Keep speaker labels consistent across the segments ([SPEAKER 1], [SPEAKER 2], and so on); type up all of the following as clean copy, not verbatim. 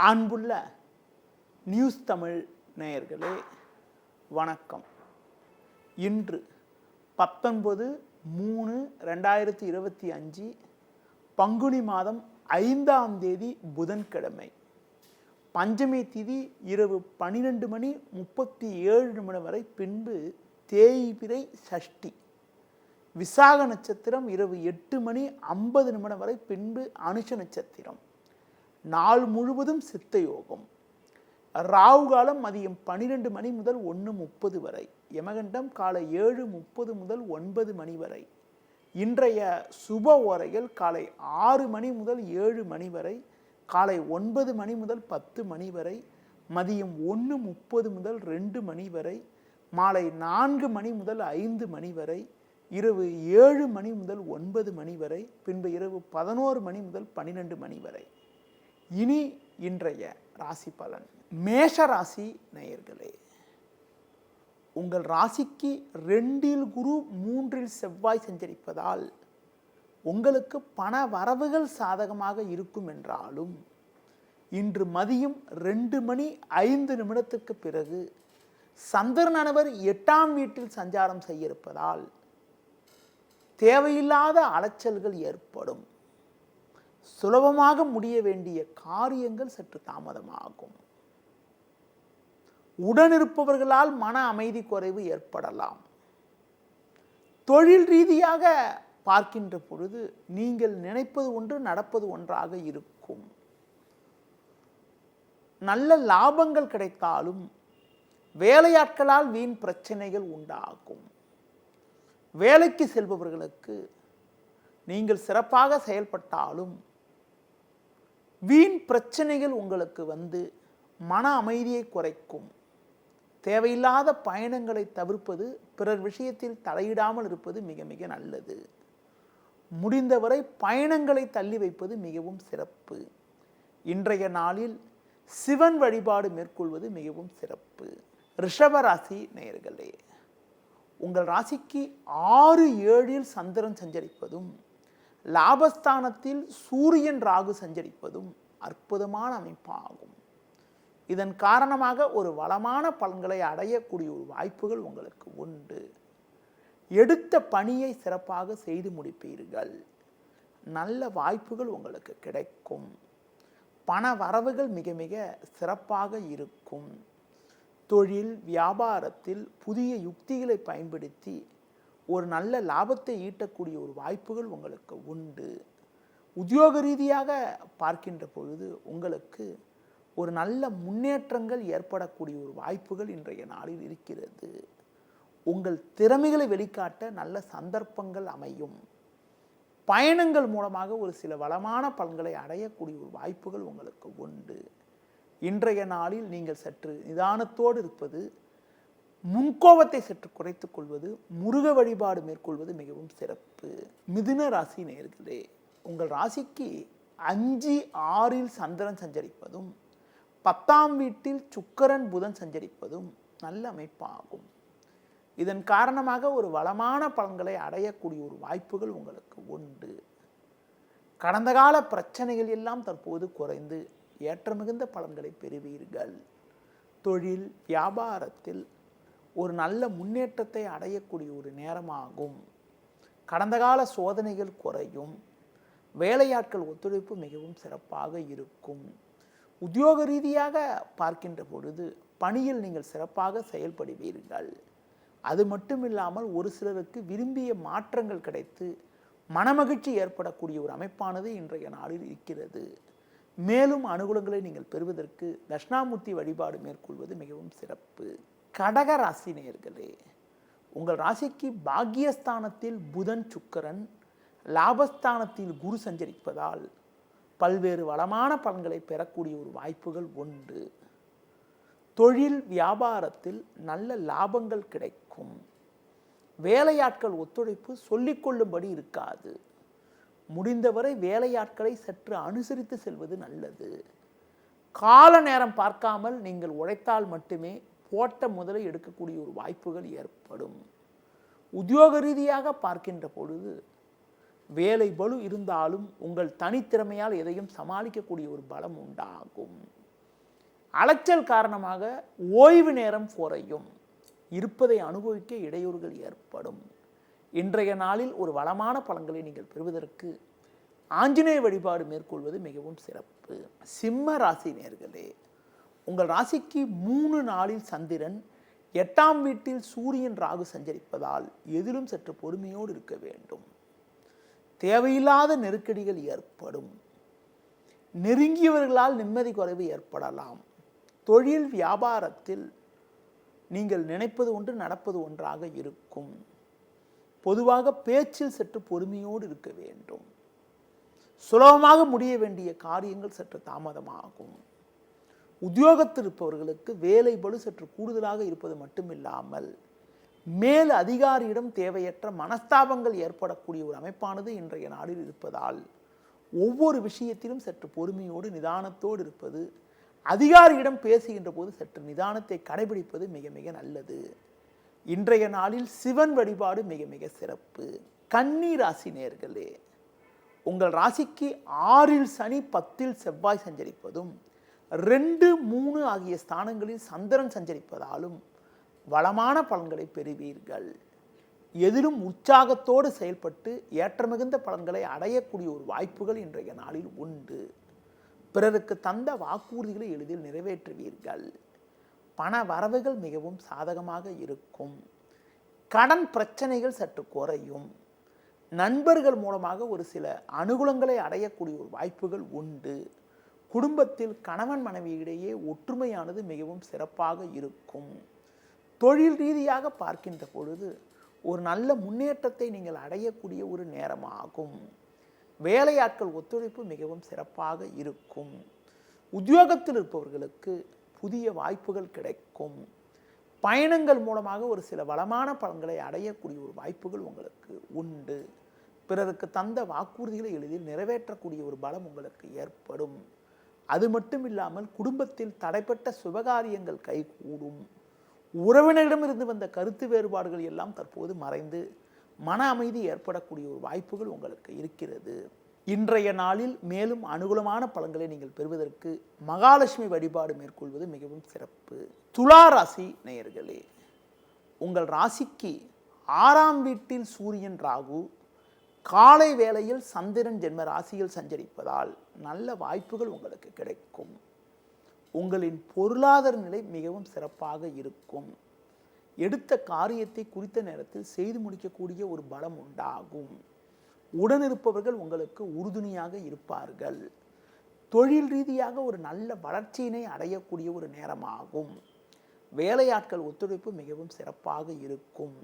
[SPEAKER 1] அன்புள்ள நியூஸ் தமிழ் நேயர்களே வணக்கம். இன்று 19/3/2025 பங்குனி மாதம் 5ஆம் தேதி புதன்கிழமை. பஞ்சமி திதி இரவு 12:37 வரை, பின்பு தேய்பிறை சஷ்டி. விசாக நட்சத்திரம் இரவு 8:50 வரை, பின்பு அனுஷ நட்சத்திரம். நாள் முழுவதும் சித்த யோகம். ராகு காலம் மதியம் 12 மணி முதல் 1:30 வரை. யமகண்டம் காலை 7:30 முதல் 9 மணி வரை. இன்றைய சுப ஓரைகள் காலை 6 மணி முதல் 7 மணி வரை, காலை 9 மணி முதல் 10 மணி வரை, மதியம் 1:30 முதல் 2 மணி வரை, மாலை 4 மணி முதல் 5 மணி வரை, இரவு 7 மணி முதல் 9 மணி வரை, பின்பு இரவு 11 மணி முதல் 12 மணி வரை. இனி இன்றைய ராசி பலன். மேஷ ராசி நேயர்களே, உங்கள் ராசிக்கு 2இல் குரு 3இல் செவ்வாய் சஞ்சரிப்பதால் உங்களுக்கு பண வரவுகள் சாதகமாக இருக்கும் என்றாலும், இன்று மதியம் 2:05 பிறகு சந்திரனவர் 8ஆம் வீட்டில் சஞ்சாரம் செய்ய இருப்பதால் தேவையில்லாத அலைச்சல்கள் ஏற்படும். சுலபமாக முடிய வேண்டிய காரியங்கள் சற்று தாமதமாகும். உடனிருப்பவர்களால் மன அமைதி குறைவு ஏற்படலாம். தொழில் ரீதியாக பார்க்கின்ற பொழுது நீங்கள் நினைப்பது ஒன்று, நடப்பது ஒன்றாக இருக்கும். நல்ல லாபங்கள் கிடைத்தாலும் வேலையாட்களால் வீண் பிரச்சனைகள் உண்டாகும். வேலைக்கு செல்பவர்களுக்கு நீங்கள் சிறப்பாக செயல்பட்டாலும் வீண் பிரச்சனைகள் உங்களுக்கு வந்து மன அமைதியை குறைக்கும். தேவையில்லாத பயணங்களை தவிர்ப்பது, பிறர் விஷயத்தில் தலையிடாமல் இருப்பது மிக மிக நல்லது. முடிந்தவரை பயணங்களை தள்ளி வைப்பது மிகவும் சிறப்பு. இன்றைய நாளில் சிவன் வழிபாடு மேற்கொள்வது மிகவும் சிறப்பு. ரிஷப ராசி நேயர்களே, உங்கள் ராசிக்கு 6-7இல் சந்திரன் சஞ்சரிப்பதும், லாபஸ்தானத்தில் சூரியன் ராகு சஞ்சரிப்பதும் அற்புதமான அமைப்பாகும். இதன் காரணமாக ஒரு வளமான பலன்களை அடையக்கூடிய ஒரு வாய்ப்புகள் உங்களுக்கு உண்டு. எடுத்த பணியை சிறப்பாக செய்து முடிப்பீர்கள். நல்ல வாய்ப்புகள் உங்களுக்கு கிடைக்கும். பண வரவுகள் மிக மிக சிறப்பாக இருக்கும். தொழில் வியாபாரத்தில் புதிய யுக்திகளை பயன்படுத்தி ஒரு நல்ல லாபத்தை ஈட்டக்கூடிய ஒரு வாய்ப்புகள் உங்களுக்கு உண்டு. உத்தியோக ரீதியாக பார்க்கின்ற பொழுது உங்களுக்கு ஒரு நல்ல முன்னேற்றங்கள் ஏற்படக்கூடிய ஒரு வாய்ப்புகள் இன்றைய நாளில் இருக்கிறது. உங்கள் திறமைகளை வெளிக்காட்ட நல்ல சந்தர்ப்பங்கள் அமையும். பயணங்கள் மூலமாக ஒரு சில வளமான பலன்களை அடையக்கூடிய ஒரு வாய்ப்புகள் உங்களுக்கு உண்டு. இன்றைய நாளில் நீங்கள் சற்று நிதானத்தோடு இருப்பது, முன்கோபத்தை சற்று குறைத்துக் கொள்வது, முருக வழிபாடு மேற்கொள்வது மிகவும் சிறப்பு. மிதுன ராசி நேயர்களே, உங்கள் ராசிக்கு 5-6இல் சந்திரன் சஞ்சரிப்பதும், 10ஆம் வீட்டில் சுக்கிரன் புதன் சஞ்சரிப்பதும் நல்ல அமைப்பாகும். இதன் காரணமாக ஒரு வளமான பலன்களை அடையக்கூடிய ஒரு வாய்ப்புகள் உங்களுக்கு உண்டு. கடந்த கால பிரச்சனைகள் எல்லாம் தற்போது குறைந்து ஏற்ற மிகுந்த பலன்களை பெறுவீர்கள். தொழில் வியாபாரத்தில் ஒரு நல்ல முன்னேற்றத்தை அடையக்கூடிய ஒரு நேரமாகும். கடந்த கால சோதனைகள் குறையும். வேலையாட்கள் ஒத்துழைப்பு மிகவும் சிறப்பாக இருக்கும். உத்தியோக ரீதியாக பார்க்கின்ற பொழுது பணியில் நீங்கள் சிறப்பாக செயல்படுவீர்கள். அது மட்டும் இல்லாமல் ஒரு சிலருக்கு விரும்பிய மாற்றங்கள் கிடைத்து மனமகிழ்ச்சி ஏற்படக்கூடிய ஒரு அமைப்பானது இன்றைய நாளில் இருக்கிறது. மேலும் அனுகூலங்களை நீங்கள் பெறுவதற்கு தட்சிணாமூர்த்தி வழிபாடு மேற்கொள்வது மிகவும் சிறப்பு. கடக ராசி நேயர்களே, உங்கள் ராசிக்கு பாக்கியஸ்தானத்தில் புதன் சுக்கிரன், லாபஸ்தானத்தில் குரு சஞ்சரிப்பதால் பல்வேறு வளமான பலன்களை பெறக்கூடிய ஒரு வாய்ப்புகள் உண்டு. தொழில் வியாபாரத்தில் நல்ல லாபங்கள் கிடைக்கும். வேலையாட்கள் ஒத்துழைப்பு சொல்லிக்கொள்ளும்படி இருக்காது. முடிந்தவரை வேலையாட்களை சற்று அனுசரித்து செல்வது நல்லது. கால நேரம் பார்க்காமல் நீங்கள் உழைத்தால் மட்டுமே போட்ட முதலை எடுக்கக்கூடிய ஒரு வாய்ப்புகள் ஏற்படும். உத்தியோக ரீதியாக பார்க்கின்ற பொழுது வேலை பளு இருந்தாலும் உங்கள் தனித்திறமையால் எதையும் சமாளிக்கக்கூடிய ஒரு பலம் உண்டாகும். அலைச்சல் காரணமாக ஓய்வு நேரம் குறையும். இருப்பதை அனுபவிக்க இடையூறுகள் ஏற்படும். இன்றைய நாளில் ஒரு வளமான பலன்களை நீங்கள் பெறுவதற்கு ஆஞ்சநேய வழிபாடு மேற்கொள்வது மிகவும் சிறப்பு. சிம்ம ராசி நேயர்களே, உங்கள் ராசிக்கு 3 நாளில் சந்திரன் 8ஆம் வீட்டில் சூரியன் ராகு சஞ்சரிப்பதால் எதிலும் சற்று பொறுமையோடு இருக்க வேண்டும். தேவையில்லாத நெருக்கடிகள் ஏற்படும். நெருங்கியவர்களால் நிம்மதி குறைவு ஏற்படலாம். தொழில் வியாபாரத்தில் நீங்கள் நினைப்பது ஒன்று நடப்பது ஒன்றாக இருக்கும். பொதுவாக பேச்சில் சற்று பொறுமையோடு இருக்க வேண்டும். சுலபமாக முடிய வேண்டிய காரியங்கள் சற்று தாமதமாகும். உத்தியோகத்தில் இருப்பவர்களுக்கு வேலை பளு சற்று கூடுதலாக இருப்பது மட்டுமில்லாமல் மேல் அதிகாரியிடம் தேவையற்ற மனஸ்தாபங்கள் ஏற்படக்கூடிய ஒரு அமைப்பானது இன்றைய நாளில் இருப்பதால் ஒவ்வொரு விஷயத்திலும் சற்று பொறுமையோடு நிதானத்தோடு இருப்பது, அதிகாரியிடம் பேசுகின்ற போது சற்று நிதானத்தை கடைபிடிப்பது மிக மிக நல்லது. இன்றைய நாளில் சிவன் வழிபாடு மிக மிக சிறப்பு. கன்னி ராசி நேயர்களே, உங்கள் ராசிக்கு 6இல் சனி 10இல் செவ்வாய் சஞ்சரிப்பதும் 2, 3 ஆகிய ஸ்தானங்களில் சந்திரன் சஞ்சரிப்பதாலும் வளமான பலன்களை பெறுவீர்கள். எதிலும் உற்சாகத்தோடு செயல்பட்டு ஏற்றமிகுந்த பலன்களை அடையக்கூடிய ஒரு வாய்ப்புகள் இன்றைய நாளில் உண்டு. பிறருக்கு தந்த வாக்குறுதிகளை எளிதில் நிறைவேற்றுவீர்கள். பண வரவுகள் மிகவும் சாதகமாக இருக்கும். கடன் பிரச்சனைகள் சற்று குறையும். நண்பர்கள் மூலமாக ஒரு சில அனுகூலங்களை அடையக்கூடிய ஒரு வாய்ப்புகள் உண்டு. குடும்பத்தில் கணவன் மனைவியிடையே ஒற்றுமையானது மிகவும் சிறப்பாக இருக்கும். தொழில் ரீதியாக பார்க்கின்ற பொழுது ஒரு நல்ல முன்னேற்றத்தை நீங்கள் அடையக்கூடிய ஒரு நேரமாகும். வேலையாட்கள் ஒத்துழைப்பு மிகவும் சிறப்பாக இருக்கும். உத்தியோகத்தில் இருப்பவர்களுக்கு புதிய வாய்ப்புகள் கிடைக்கும். பயணங்கள் மூலமாக ஒரு சில வளமான பலன்களை அடையக்கூடிய ஒரு வாய்ப்புகள் உங்களுக்கு உண்டு. பிறருக்கு தந்த வாக்குறுதிகளை எளிதில் நிறைவேற்றக்கூடிய ஒரு பலம் உங்களுக்கு ஏற்படும். அது மட்டும் இல்லாமல் குடும்பத்தில் தடைப்பட்ட சுபகாரியங்கள் கைகூடும். உறவினரிடமிருந்து வந்த கருத்து வேறுபாடுகள் எல்லாம் தற்போது மறைந்து மன அமைதி ஏற்படக்கூடிய ஒரு வாய்ப்புகள் உங்களுக்கு இருக்கிறது. இன்றைய நாளில் மேலும் அனுகூலமான பலன்களை நீங்கள் பெறுவதற்கு மகாலட்சுமி வழிபாடு மேற்கொள்வது மிகவும் சிறப்பு. துலா ராசி நேயர்களே, உங்கள் ராசிக்கு 6ஆம் வீட்டில் சூரியன் ராகு, காலை வேளையில் சந்திரன் ஜென்ம ராசியில் சஞ்சரிப்பதால் நல்ல வாய்ப்புகள் உங்களுக்கு கிடைக்கும். உங்களின் பொருளாதார நிலை மிகவும் சிறப்பாக இருக்கும். எடுத்த காரியத்தை குறித்த நேரத்தில் செய்து முடிக்கக்கூடிய ஒரு பலம் உண்டாகும். உடனிருப்பவர்கள் உங்களுக்கு உறுதுணையாக இருப்பார்கள். தொழில் ரீதியாக ஒரு நல்ல வளர்ச்சியினை அடையக்கூடிய ஒரு நேரமாகும். வேலையாட்கள் ஒத்துழைப்பு மிகவும் சிறப்பாக இருக்கும்.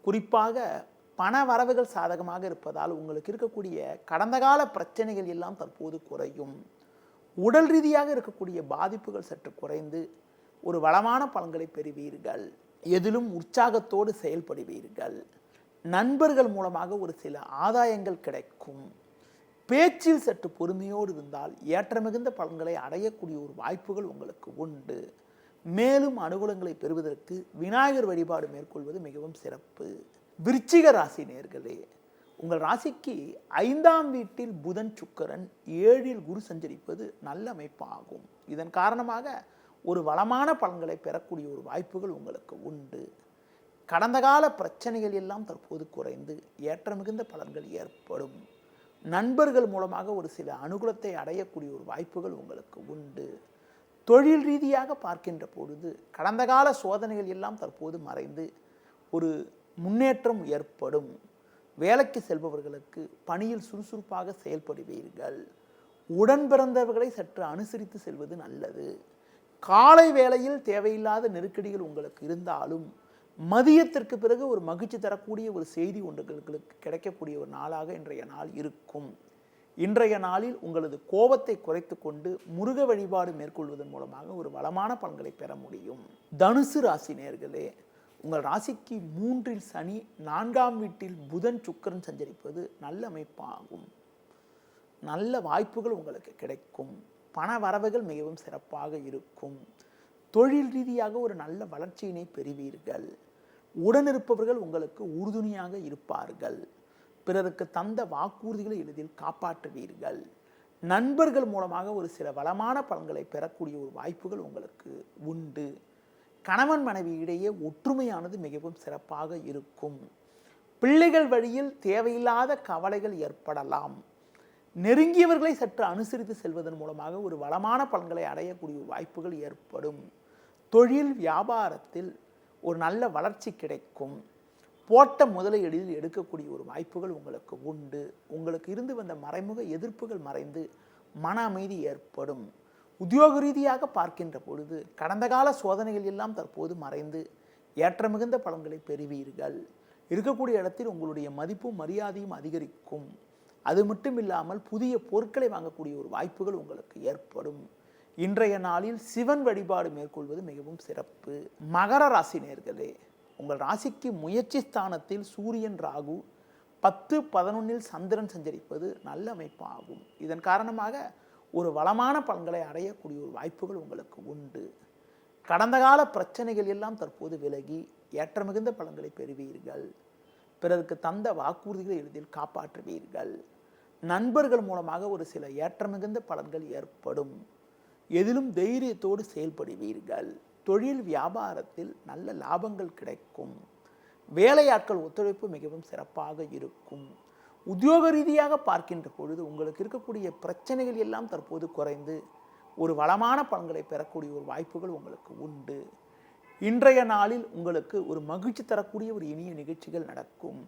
[SPEAKER 1] குறிப்பாக பண வரவுகள் சாதகமாக இருப்பதால் உங்களுக்கு இருக்கக்கூடிய கடந்த கால பிரச்சனைகள் எல்லாம் தற்போது குறையும். உடல் ரீதியாக இருக்கக்கூடிய பாதிப்புகள் சற்று குறைந்து ஒரு வளமான பலன்களை பெறுவீர்கள். எதிலும் உற்சாகத்தோடு செயல்படுவீர்கள். நண்பர்கள் மூலமாக ஒரு சில ஆதாயங்கள் கிடைக்கும். பேச்சில் சற்று பொறுமையோடு இருந்தால் ஏற்றமிகுந்த பலன்களை அடையக்கூடிய ஒரு வாய்ப்புகள் உங்களுக்கு உண்டு. மேலும் அனுகூலங்களை பெறுவதற்கு விநாயகர் வழிபாடு மேற்கொள்வது மிகவும் சிறப்பு. விருச்சிக ராசி நேயர்களே, உங்கள் ராசிக்கு 5ஆம் வீட்டில் புதன் சுக்கிரன் 7இல் குரு சஞ்சரிப்பது நல்ல அமைப்பாகும். இதன் காரணமாக ஒரு வளமான பலன்களை பெறக்கூடிய ஒரு வாய்ப்புகள் உங்களுக்கு உண்டு. கடந்த கால பிரச்சனைகள் எல்லாம் தற்போது குறைந்து ஏற்றமிகுந்த பலன்கள் ஏற்படும். நண்பர்கள் மூலமாக ஒரு சில அனுகூலத்தை அடையக்கூடிய ஒரு வாய்ப்புகள் உங்களுக்கு உண்டு. தொழில் ரீதியாக பார்க்கின்ற பொழுது கடந்த கால சோதனைகள் எல்லாம் தற்போது மறைந்து ஒரு முன்னேற்றம் ஏற்படும். வேலைக்கு செல்பவர்களுக்கு பணியில் சுறுசுறுப்பாக செயல்படுவீர்கள். உடன் பிறந்தவர்களை சற்று அனுசரித்து செல்வது நல்லது. காலை வேளையில் தேவையில்லாத நெருக்கடிகள் உங்களுக்கு இருந்தாலும் மதியத்திற்கு பிறகு ஒரு மகிழ்ச்சி தரக்கூடிய ஒரு செய்தி ஒன்றுகளுக்கு கிடைக்கக்கூடிய ஒரு நாளாக இன்றைய நாள் இருக்கும். இன்றைய நாளில் உங்களது கோபத்தை குறைத்து கொண்டு முருக வழிபாடு மேற்கொள்வதன் மூலமாக ஒரு வளமான பலன்களை பெற முடியும். தனுசு ராசி நேயர்களே, உங்கள் ராசிக்கு 3இல் சனி, 4ஆம் வீட்டில் புதன் சுக்கிரன் சஞ்சரிப்பது நல்ல அமைப்பாகும். நல்ல வாய்ப்புகள் உங்களுக்கு கிடைக்கும். பண வரவுகள் மிகவும் சிறப்பாக இருக்கும். தொழில் ரீதியாக ஒரு நல்ல வளர்ச்சியினை பெறுவீர்கள். உடனிருப்பவர்கள் உங்களுக்கு உறுதுணையாக இருப்பார்கள். பிறருக்கு தந்த வாக்குறுதிகளை எளிதில் காப்பாற்றுவீர்கள். நண்பர்கள் மூலமாக ஒரு சில வளமான பலன்களை பெறக்கூடிய ஒரு வாய்ப்புகள் உங்களுக்கு உண்டு. கணவன் மனைவி இடையே ஒற்றுமையானது மிகவும் சிறப்பாக இருக்கும். பிள்ளைகள் வழியில் தேவையில்லாத கவலைகள் ஏற்படலாம். நெருங்கியவர்களை சற்று அனுசரித்து செல்வதன் மூலமாக ஒரு வளமான பலன்களை அடையக்கூடிய வாய்ப்புகள் ஏற்படும். தொழில் வியாபாரத்தில் ஒரு நல்ல வளர்ச்சி கிடைக்கும். போட்ட முதலை எளிதில் எடுக்கக்கூடிய ஒரு வாய்ப்புகள் உங்களுக்கு உண்டு. உங்களுக்கு இருந்து வந்த மறைமுக எதிர்ப்புகள் மறைந்து மன அமைதி ஏற்படும். உத்தியோக ரீதியாக பார்க்கின்ற பொழுது கடந்த கால சோதனைகள் எல்லாம் தற்போது மறைந்து ஏற்ற மிகுந்த பலன்களை பெறுவீர்கள். இருக்கக்கூடிய இடத்தில் உங்களுடைய மதிப்பும் மரியாதையும் அதிகரிக்கும். அது மட்டும் இல்லாமல் புதிய பொருட்களை வாங்கக்கூடிய ஒரு வாய்ப்புகள் உங்களுக்கு ஏற்படும். இன்றைய நாளில் சிவன் வழிபாடு மேற்கொள்வது மிகவும் சிறப்பு. மகர ராசி நேயர்களே, உங்கள் ராசிக்கு முயற்சி ஸ்தானத்தில் சூரியன் ராகு 10, 11 சந்திரன் சஞ்சரிப்பது நல்ல அமைப்பாகும். இதன் காரணமாக ஒரு வளமான பலன்களை அடையக்கூடிய ஒரு வாய்ப்புகள் உங்களுக்கு உண்டு. கடந்த கால பிரச்சனைகள் எல்லாம் தற்போது விலகி ஏற்ற மிகுந்த பலன்களை பெறுவீர்கள். பிறருக்கு தந்த வாக்குறுதிகளை எளிதில் காப்பாற்றுவீர்கள். நண்பர்கள் மூலமாக ஒரு சில ஏற்ற மிகுந்த பலன்கள் ஏற்படும். எதிலும் தைரியத்தோடு செயல்படுவீர்கள். தொழில் வியாபாரத்தில் நல்ல லாபங்கள் கிடைக்கும். வேலையாட்கள் ஒத்துழைப்பு மிகவும் சிறப்பாக இருக்கும். உத்தியோக ரீதியாக பார்க்கின்ற பொழுது உங்களுக்கு இருக்கக்கூடிய பிரச்சனைகள் எல்லாம் தற்போது குறைந்து ஒரு வளமான பலன்களை பெறக்கூடிய ஒரு வாய்ப்புகள் உங்களுக்கு உண்டு. இன்றைய நாளில் உங்களுக்கு ஒரு மகிழ்ச்சி தரக்கூடிய ஒரு இனிய நிகழ்ச்சிகள் நடக்கும்.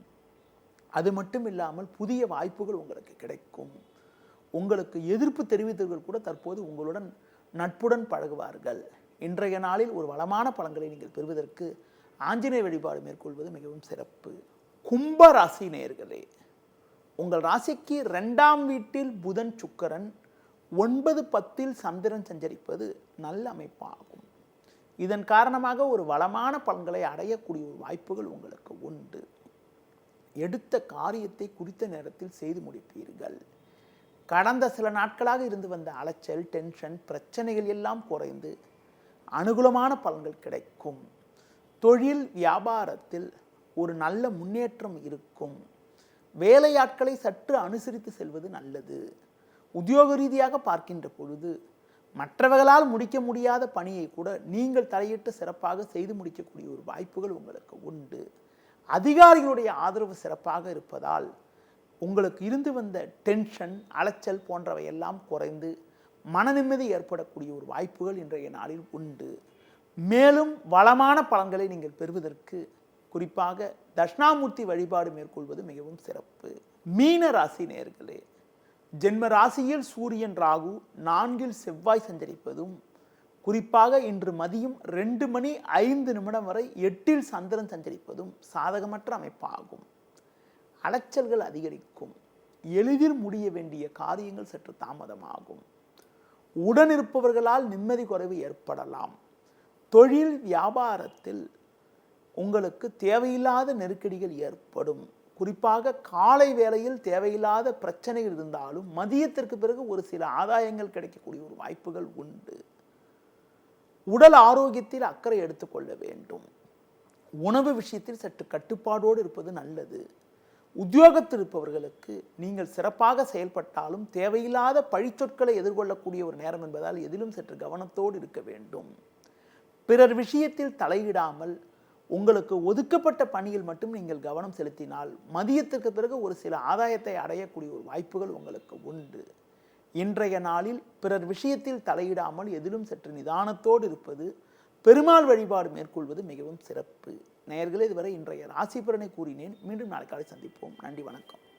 [SPEAKER 1] அது மட்டும் இல்லாமல் புதிய வாய்ப்புகள் உங்களுக்கு கிடைக்கும். உங்களுக்கு எதிர்ப்பு தெரிவித்தவர்கள் கூட தற்போது உங்களுடன் நட்புடன் பழகுவார்கள். இன்றைய நாளில் ஒரு வளமான பலன்களை நீங்கள் பெறுவதற்கு ஆஞ்சநேய வழிபாடு மேற்கொள்வது மிகவும் சிறப்பு. கும்ப ராசி நேயர்களே, உங்கள் ராசிக்கு 2ஆம் வீட்டில் புதன் சுக்கிரன் 9, 10 சந்திரன் சஞ்சரிப்பது நல்ல அமைப்பாகும். இதன் காரணமாக ஒரு வளமான பலன்களை அடையக்கூடிய ஒரு வாய்ப்புகள் உங்களுக்கு உண்டு. எடுத்த காரியத்தை குறித்த நேரத்தில் செய்து முடிப்பீர்கள். கடந்த சில நாட்களாக இருந்து வந்த அலைச்சல், டென்ஷன், பிரச்சனைகள் எல்லாம் குறைந்து அனுகூலமான பலன்கள் கிடைக்கும். தொழில் வியாபாரத்தில் ஒரு நல்ல முன்னேற்றம் இருக்கும். வேலையாட்களை சற்று அனுசரித்து செல்வது நல்லது. உத்தியோக ரீதியாக பார்க்கின்ற பொழுது மற்றவர்களால் முடிக்க முடியாத பணியை கூட நீங்கள் தலையிட்டு சிறப்பாக செய்து முடிக்கக்கூடிய ஒரு வாய்ப்புகள் உங்களுக்கு உண்டு. அதிகாரிகளுடைய ஆதரவு சிறப்பாக இருப்பதால் உங்களுக்கு இருந்து வந்த டென்ஷன், அலைச்சல் போன்றவை எல்லாம் குறைந்து மன நிம்மதி ஏற்படக்கூடிய ஒரு வாய்ப்புகள் இன்றைய நாளில் உண்டு. மேலும் வளமான பலன்களை நீங்கள் பெறுவதற்கு குறிப்பாக தட்சிணாமூர்த்தி வழிபாடு மேற்கொள்வது மிகவும் சிறப்பு. மீன ராசி நேயர்களே, ஜென்ம ராசியில் சூரியன் ராகு 4 செவ்வாய் சஞ்சரிப்பதும் குறிப்பாக இன்று மதியம் 2:05 வரை 8 சந்திரன் சஞ்சரிப்பதும் சாதகமற்ற அமைப்பாகும். அலைச்சல்கள் அதிகரிக்கும். எளிதில் முடிய வேண்டிய காரியங்கள் சற்று தாமதமாகும். உடனிருப்பவர்களால் நிம்மதி குறைவு ஏற்படலாம். தொழில் வியாபாரத்தில் உங்களுக்கு தேவையில்லாத நெருக்கடிகள் ஏற்படும். குறிப்பாக காலை வேளையில் தேவையில்லாத பிரச்சனைகள் இருந்தாலும் மதியத்திற்கு பிறகு ஒரு சில ஆதாயங்கள் கிடைக்கக்கூடிய ஒரு வாய்ப்புகள் உண்டு. உடல் ஆரோக்கியத்தில் அக்கறை எடுத்துக்கொள்ள வேண்டும். உணவு விஷயத்தில் சற்று கட்டுப்பாடோடு இருப்பது நல்லது. உத்தியோகத்தில் இருப்பவர்களுக்கு நீங்கள் சிறப்பாக செயல்பட்டாலும் தேவையில்லாத பழிச்சொற்களை எதிர்கொள்ளக்கூடிய ஒரு நேரம் என்பதால் எதிலும் சற்று கவனத்தோடு இருக்க வேண்டும். பிறர் விஷயத்தில் தலையிடாமல் உங்களுக்கு ஒதுக்கப்பட்ட பணியில் மட்டும் நீங்கள் கவனம் செலுத்தினால் மதியத்திற்கு பிறகு ஒரு சில ஆதாயத்தை அடையக்கூடிய ஒரு வாய்ப்புகள் உங்களுக்கு உண்டு. இன்றைய நாளில் பிறர் விஷயத்தில் தலையிடாமல் எதிலும் சற்று நிதானத்தோடு இருப்பது, பெருமாள் வழிபாடு மேற்கொள்வது மிகவும் சிறப்பு. நேயர்களே, இதுவரை இன்றைய ராசி பலனை கூறினேன். மீண்டும் நாளை காலை சந்திப்போம். நன்றி, வணக்கம்.